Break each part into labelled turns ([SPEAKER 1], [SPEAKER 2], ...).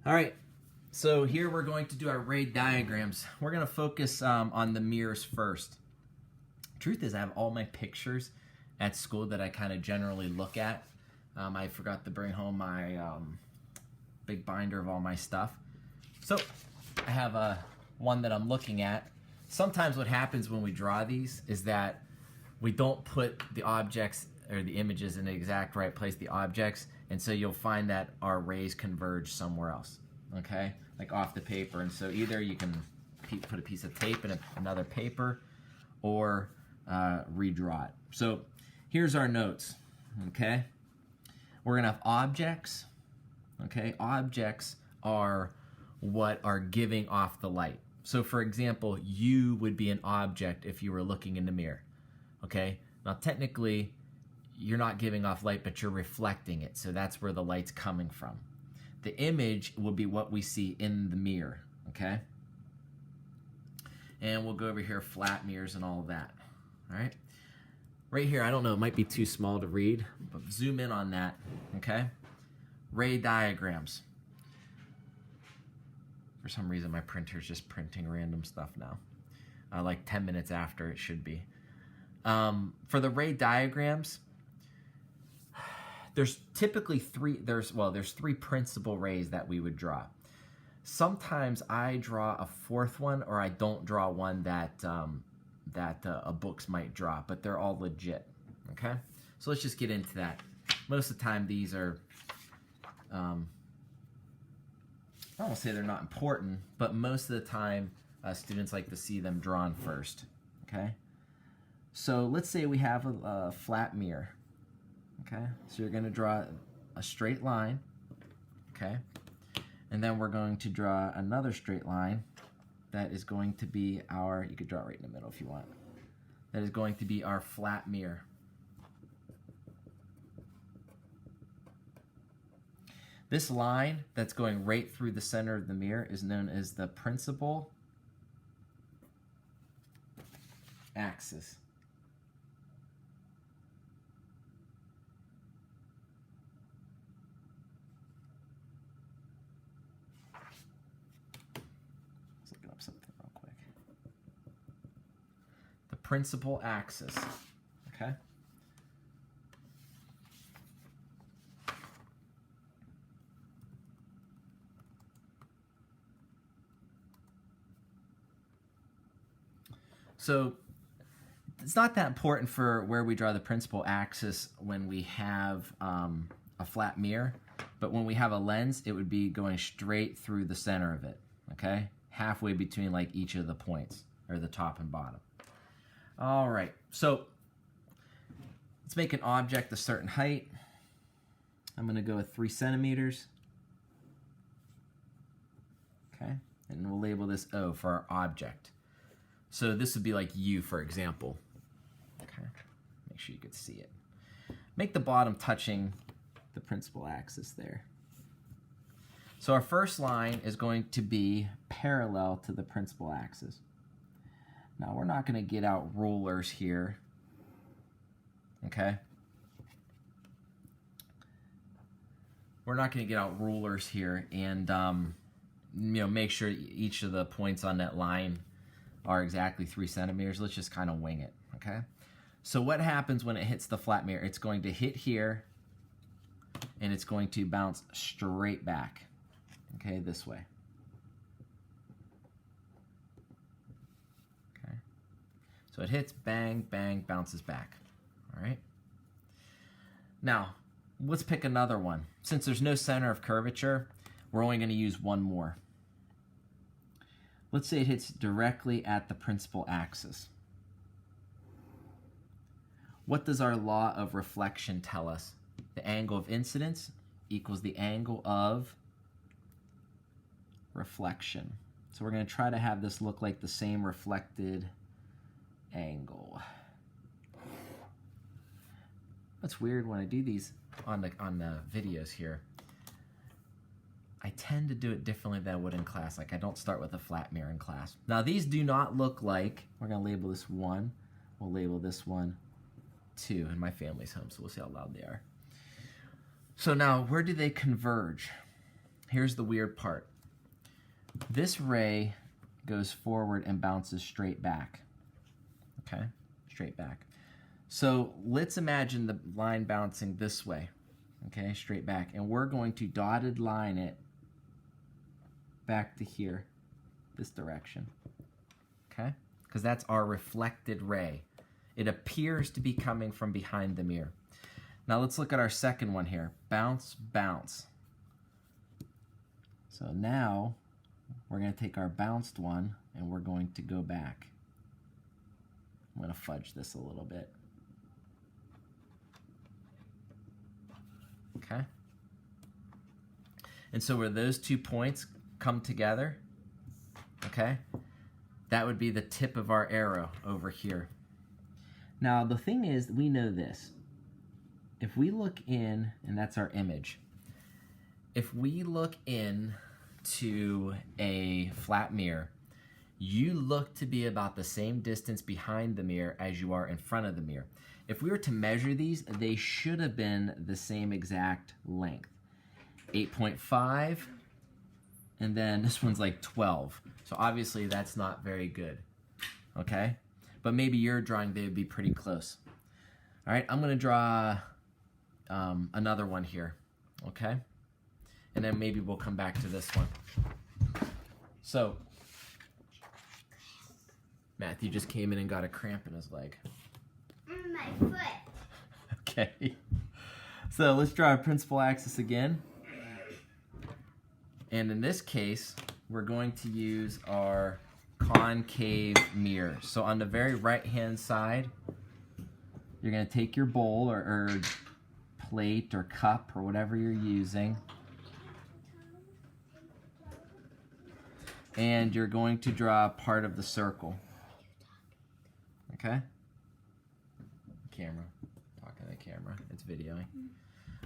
[SPEAKER 1] All right, so here we're going to do our ray diagrams. We're going to focus on the mirrors first. Truth is, I have all my pictures at school that I kind of generally look at. I forgot to bring home my big binder of all my stuff. So I have one that I'm looking at. Sometimes what happens when we draw these is that we don't put the objects or the images in the exact right place, the objects, and so you'll find that our rays converge somewhere else, okay? Like off the paper, and so either you can put a piece of tape in another paper or redraw it. So here's our notes, okay? We're gonna have objects, okay? Objects are what are giving off the light. So for example, you would be an object if you were looking in the mirror, okay? Now technically, you're not giving off light, but you're reflecting it. So that's where the light's coming from. The image will be what we see in the mirror, okay? And we'll go over here, flat mirrors and all of that, all right? Right here, I don't know, it might be too small to read, but zoom in on that, okay? Ray diagrams. For some reason, my printer's just printing random stuff now. Like 10 minutes after it should be. For the ray diagrams, there's typically three principal rays that we would draw. Sometimes I draw a fourth one, or I don't draw one that a books might draw, but they're all legit, okay? So let's just get into that. Most of the time these are, I don't want to say they're not important, but most of the time students like to see them drawn first, okay? So let's say we have a flat mirror. Okay, so you're going to draw a straight line, okay, and then we're going to draw another straight line that is going to be our, you could draw it right in the middle if you want, that is going to be our flat mirror. This line that's going right through the center of the mirror is known as the principal axis. Something real quick. The principal axis, okay? So it's not that important for where we draw the principal axis when we have a flat mirror, but when we have a lens, it would be going straight through the center of it, okay? Halfway between like each of the points, or the top and bottom. All right, so let's make an object a certain height. I'm gonna go with 3 centimeters. Okay, and we'll label this O for our object. So this would be like you, for example. Okay, make sure you could see it. Make the bottom touching the principal axis there. So our first line is going to be parallel to the principal axis. Now we're not going to get out rulers here, okay? We're not going to get out rulers here and make sure each of the points on that line are exactly 3 centimeters. Let's just kind of wing it, okay? So what happens when it hits the flat mirror? It's going to hit here and it's going to bounce straight back. Okay, this way. Okay. So it hits, bang, bang, bounces back. All right. Now, let's pick another one. Since there's no center of curvature, we're only going to use one more. Let's say it hits directly at the principal axis. What does our law of reflection tell us? The angle of incidence equals the angle of reflection. So we're going to try to have this look like the same reflected angle. What's weird when I do these on the videos here, I tend to do it differently than I would in class. Like I don't start with a flat mirror in class. Now these do not look like, we're going to label this 1, we'll label this one 2, and my family's home, so we'll see how loud they are. So now, where do they converge? here's the weird part. This ray goes forward and bounces straight back. Okay, straight back. So let's imagine the line bouncing this way. Okay, straight back. And we're going to dotted line it back to here, this direction. Okay, because that's our reflected ray. It appears to be coming from behind the mirror. Now let's look at our second one here. Bounce, bounce. So now we're going to take our bounced one and we're going to go back. I'm going to fudge this a little bit. Okay. And so where those 2 points come together, okay, that would be the tip of our arrow over here. Now the thing is, we know this. If we look in, and that's our image, if we look in to a flat mirror, you look to be about the same distance behind the mirror as you are in front of the mirror. If we were to measure these, they should have been the same exact length. 8.5, and then this one's like 12. So obviously that's not very good, okay? But maybe your drawing, they would be pretty close. All right, I'm gonna draw another one here, okay? And then maybe we'll come back to this one. So, Matthew just came in and got a cramp in his leg.
[SPEAKER 2] My foot.
[SPEAKER 1] Okay. So let's draw our principal axis again. And in this case, we're going to use our concave mirror. So on the very right-hand side, you're going to take your bowl or plate or cup or whatever you're using, and you're going to draw part of the circle. Okay? Camera. Talking to the camera. It's videoing.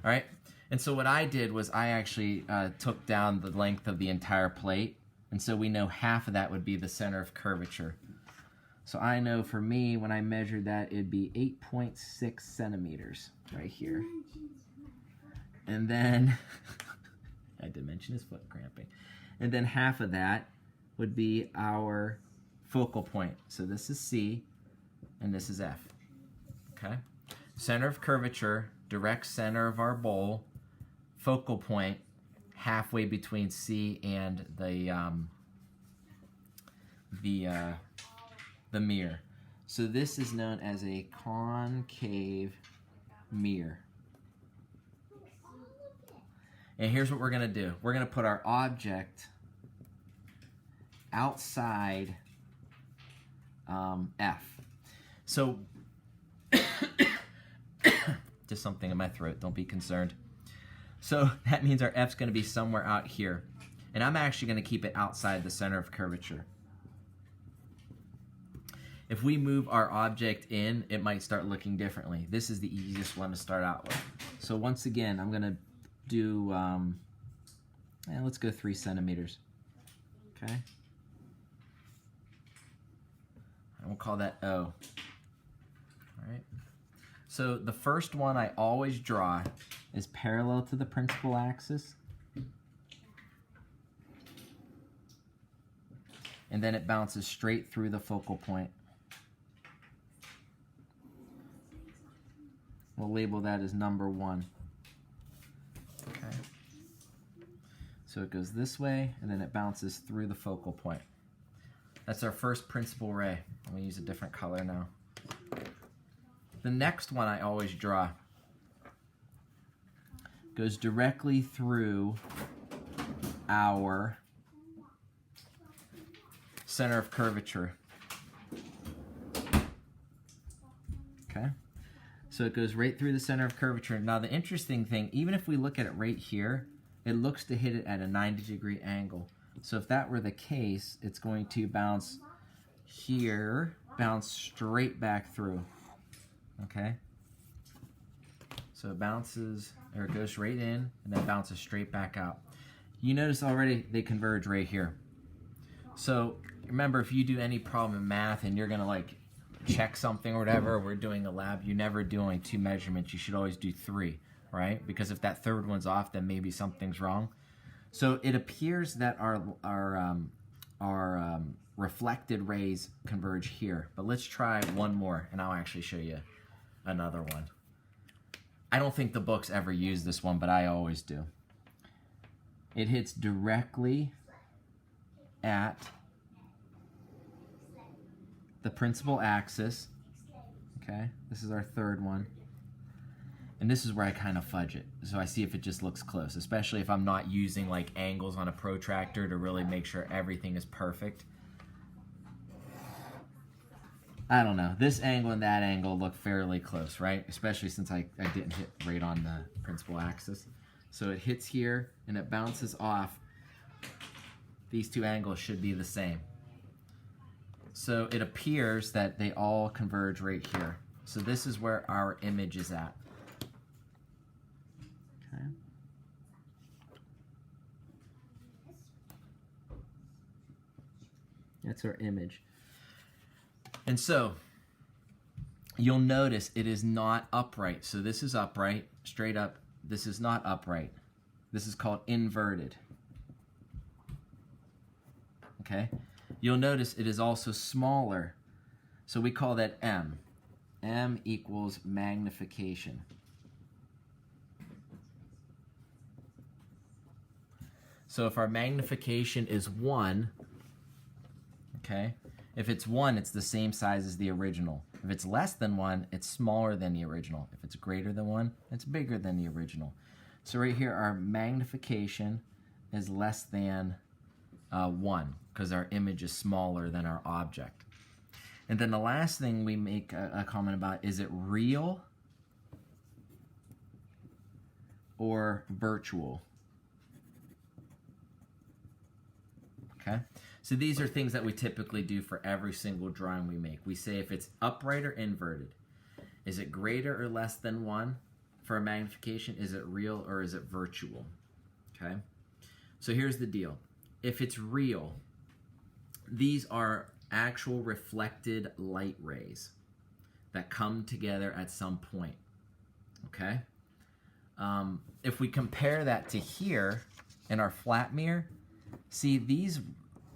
[SPEAKER 1] All right? And so what I did was I actually took down the length of the entire plate, and so we know half of that would be the center of curvature. So I know for me, when I measured that, it'd be 8.6 centimeters right here. And then, I did mention his foot cramping. And then half of that would be our focal point. So this is C, and this is F. Okay? Center of curvature, direct center of our bowl, focal point, halfway between C and the mirror. So this is known as a concave mirror. And here's what we're going to do. We're going to put our object outside F. So, just something in my throat, don't be concerned. So that means our F's going to be somewhere out here. And I'm actually going to keep it outside the center of curvature. If we move our object in, it might start looking differently. This is the easiest one to start out with. So once again, I'm going to do, let's go 3 centimeters. Okay? And we'll call that O. All right? So the first one I always draw is parallel to the principal axis. And then it bounces straight through the focal point. We'll label that as number 1. Okay. So it goes this way, and then it bounces through the focal point. That's our first principal ray. I'm going to use a different color now. The next one I always draw goes directly through our center of curvature. Okay? So it goes right through the center of curvature. Now the interesting thing, even if we look at it right here, it looks to hit it at a 90-degree angle. So if that were the case, it's going to bounce here, bounce straight back through. Okay? So it bounces, or it goes right in, and then bounces straight back out. You notice already they converge right here. So remember, if you do any problem in math and you're going to like check something or whatever, we're doing a lab, you never do only 2 measurements. You should always do 3, right? Because if that third one's off, then maybe something's wrong. So it appears that our reflected rays converge here. But let's try one more, and I'll actually show you another one. I don't think the books ever use this one, but I always do. It hits directly at the principal axis. Okay, this is our third one. And this is where I kind of fudge it. So I see if it just looks close, especially if I'm not using like angles on a protractor to really make sure everything is perfect. I don't know. This angle and that angle look fairly close, right? Especially since I didn't hit right on the principal axis. So it hits here and it bounces off. These two angles should be the same. So it appears that they all converge right here. So this is where our image is at. Okay. That's our image. And so you'll notice it is not upright. So this is upright, straight up. This is not upright. This is called inverted. Okay? You'll notice it is also smaller. So we call that M. M equals magnification. So if our magnification is 1, okay? If it's 1, it's the same size as the original. If it's less than 1, it's smaller than the original. If it's greater than 1, it's bigger than the original. So right here, our magnification is less than 1 because our image is smaller than our object. And then the last thing we make a comment about, is it real or virtual? Okay? So these are things that we typically do for every single drawing we make. We say if it's upright or inverted. Is it greater or less than 1 for a magnification? Is it real or is it virtual? Okay? So here's the deal. If it's real, these are actual reflected light rays that come together at some point. Okay? If we compare that to here in our flat mirror, see these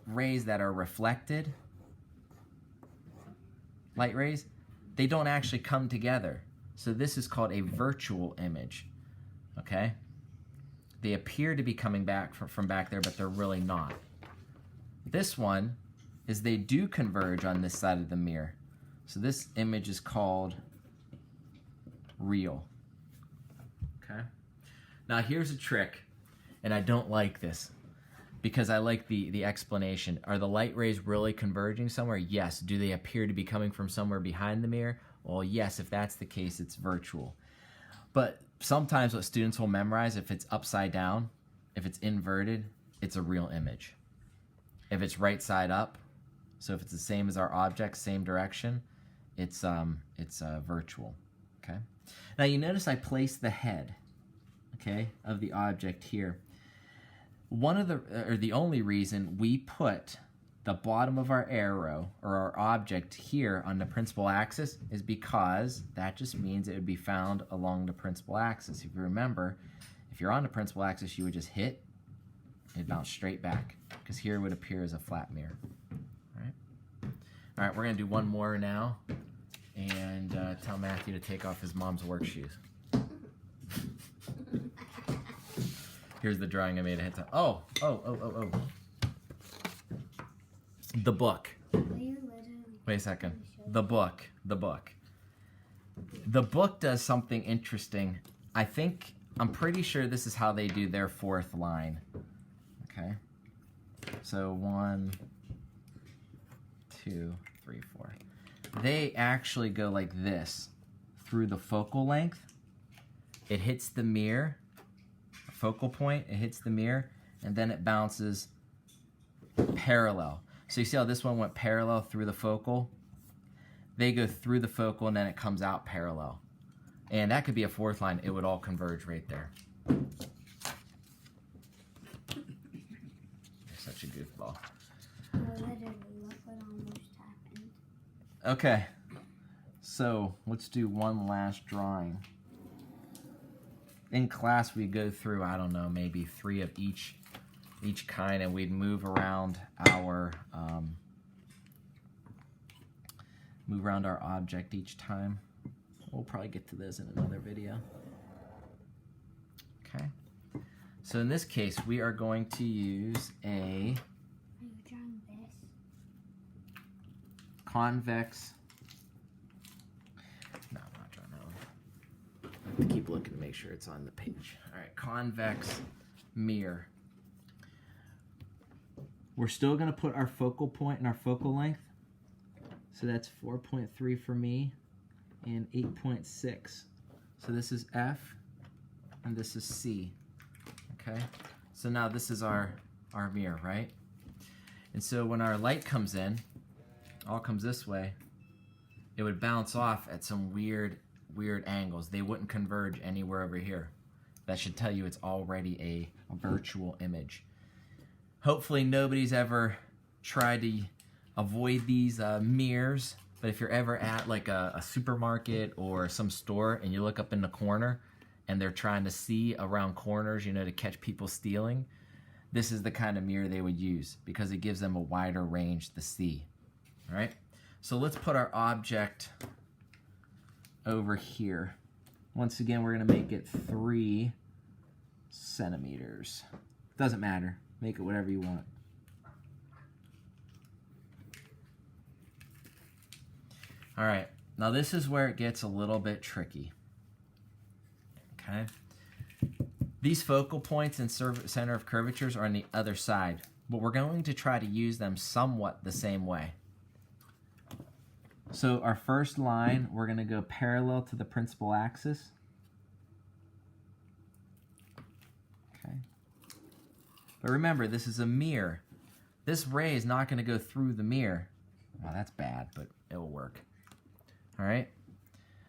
[SPEAKER 1] rays that are reflected, light rays, they don't actually come together. So this is called a virtual image. Okay? They appear to be coming back from back there, but they're really not. This one is they do converge on this side of the mirror. So this image is called real. Okay? Now here's a trick, and I don't like this because I like the explanation. Are the light rays really converging somewhere? Yes. Do they appear to be coming from somewhere behind the mirror? Well, yes, if that's the case, it's virtual. But sometimes what students will memorize, if it's upside down, if it's inverted, it's a real image. If it's right side up, so if it's the same as our object, same direction, it's virtual. Okay. Now you notice I placed the head, okay, of the object here. The only reason we put the bottom of our arrow or our object here on the principal axis is because that just means it would be found along the principal axis. If you remember, if you're on the principal axis, you would just hit, it'd bounce straight back because here it would appear as a flat mirror. All right, we're gonna do one more now and tell Matthew to take off his mom's work shoes. Here's the drawing I made ahead of time. Oh. The book. Wait a second. The book. The book does something interesting. I'm pretty sure this is how they do their fourth line. Okay. So 1, 2, 3, 4. They actually go like this through the focal length. It hits the mirror, focal point, it hits the mirror, and then it bounces parallel. So you see how this one went parallel through the focal? They go through the focal and then it comes out parallel. And that could be a fourth line. It would all converge right there. You're such a goofball. Okay, so let's do one last drawing. In class we go through, I don't know, maybe 3 of each each kind, and we'd move around our object each time. We'll probably get to this in another video. Okay. So in this case, we are going to use a convex. No, I'm not drawing that one. I have to keep looking to make sure it's on the page. All right, convex mirror. We're still going to put our focal point and our focal length. So that's 4.3 for me and 8.6. So this is F and this is C. Okay, so now this is our mirror, right? And so when our light comes in, all comes this way, it would bounce off at some weird angles. They wouldn't converge anywhere over here. That should tell you it's already a virtual image. Hopefully nobody's ever tried to avoid these mirrors, but if you're ever at like a supermarket or some store and you look up in the corner and they're trying to see around corners, you know, to catch people stealing, this is the kind of mirror they would use because it gives them a wider range to see. All right, so let's put our object over here. Once again, we're going to make it 3 centimeters. Doesn't matter. Make it whatever you want. All right, now this is where it gets a little bit tricky. Okay, these focal points and center of curvatures are on the other side, but we're going to try to use them somewhat the same way. So our first line, we're going to go parallel to the principal axis. Okay. But remember, this is a mirror. This ray is not going to go through the mirror. Well, that's bad, but it will work. All right.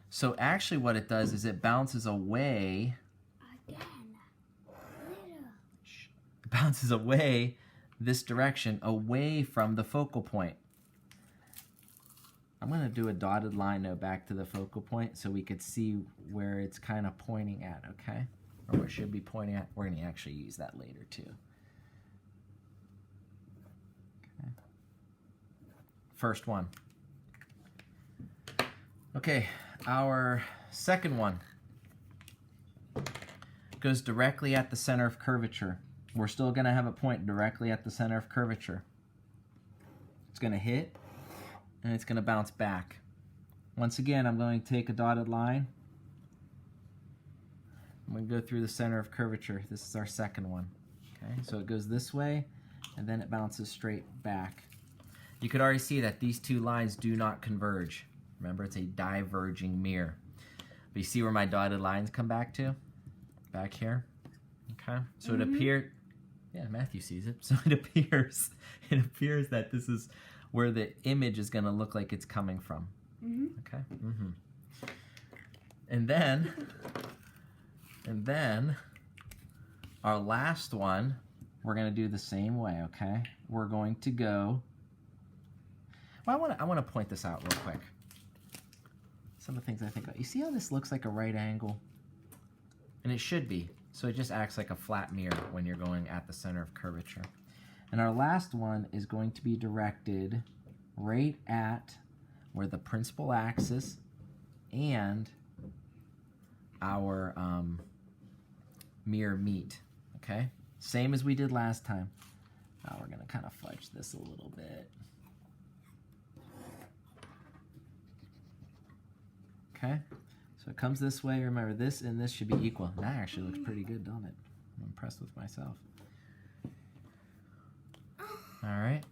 [SPEAKER 1] So actually what it does is it bounces away. Again. It bounces away this direction, away from the focal point. I'm going to do a dotted line though back to the focal point so we could see where it's kind of pointing at, okay? Or what it should be pointing at. We're going to actually use that later too. Okay. First one. Okay, our second one goes directly at the center of curvature. We're still going to have a point directly at the center of curvature. It's going to hit and it's going to bounce back. Once again, I'm going to take a dotted line. I'm going to go through the center of curvature. This is our second one. Okay, so it goes this way and then it bounces straight back. You could already see that these two lines do not converge. Remember, it's a diverging mirror. But you see where my dotted lines come back to? Back here. Okay, so it appeared, yeah, Matthew sees it. So it appears that this is where the image is going to look like it's coming from. Okay. And then our last one, we're going to do the same way. Okay, we're going to go. Well, I want to point this out real quick. Some of the things I think about. You see how this looks like a right angle? And it should be. So it just acts like a flat mirror when you're going at the center of curvature. And our last one is going to be directed right at where the principal axis and our mirror meet. Okay? Same as we did last time. Now we're going to kind of fudge this a little bit. Okay, so it comes this way. Remember, this and this should be equal. That actually looks pretty good, don't it? I'm impressed with myself. All right.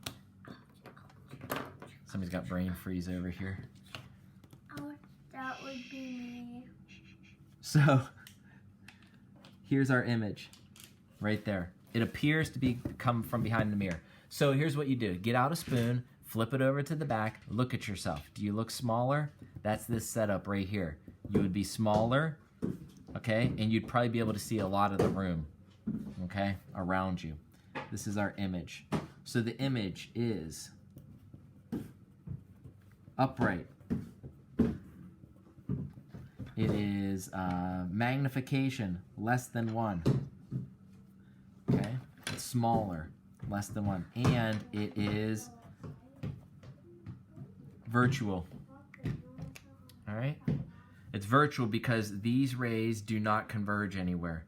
[SPEAKER 1] Somebody's got brain freeze over here.
[SPEAKER 2] Oh, that would be me.
[SPEAKER 1] So, here's our image right there. It appears to come from behind the mirror. So here's what you do. Get out a spoon, flip it over to the back, look at yourself. Do you look smaller? That's this setup right here. You would be smaller, okay? And you'd probably be able to see a lot of the room, okay, around you. This is our image. So the image is upright. It is magnification less than 1. Okay? It's smaller, less than 1, and it is virtual. All right? It's virtual because these rays do not converge anywhere.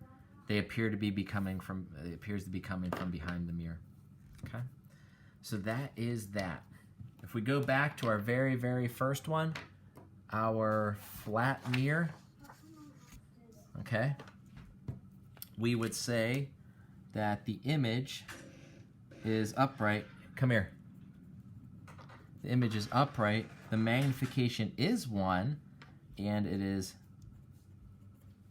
[SPEAKER 1] They appear to be coming from behind the mirror. Okay? So that is that. If we go back to our very, very first one, our flat mirror, okay, we would say that the image is upright. Come here. The image is upright. The magnification is 1, and it is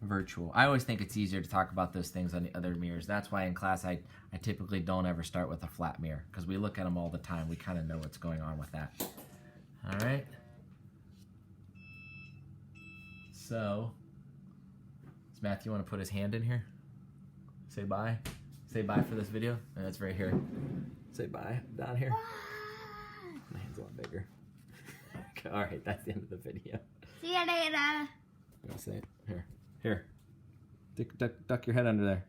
[SPEAKER 1] virtual. I always think it's easier to talk about those things on the other mirrors. That's why in class I typically don't ever start with a flat mirror, because we look at them all the time. We kind of know what's going on with that. All right. So, does Matthew want to put his hand in here? Say bye. Say bye for this video. And that's right here. Say bye down here. My hand's a lot bigger. Okay, all right, that's the end of the video.
[SPEAKER 2] See you later.
[SPEAKER 1] You want to say it? Here. Here. Duck your head under there.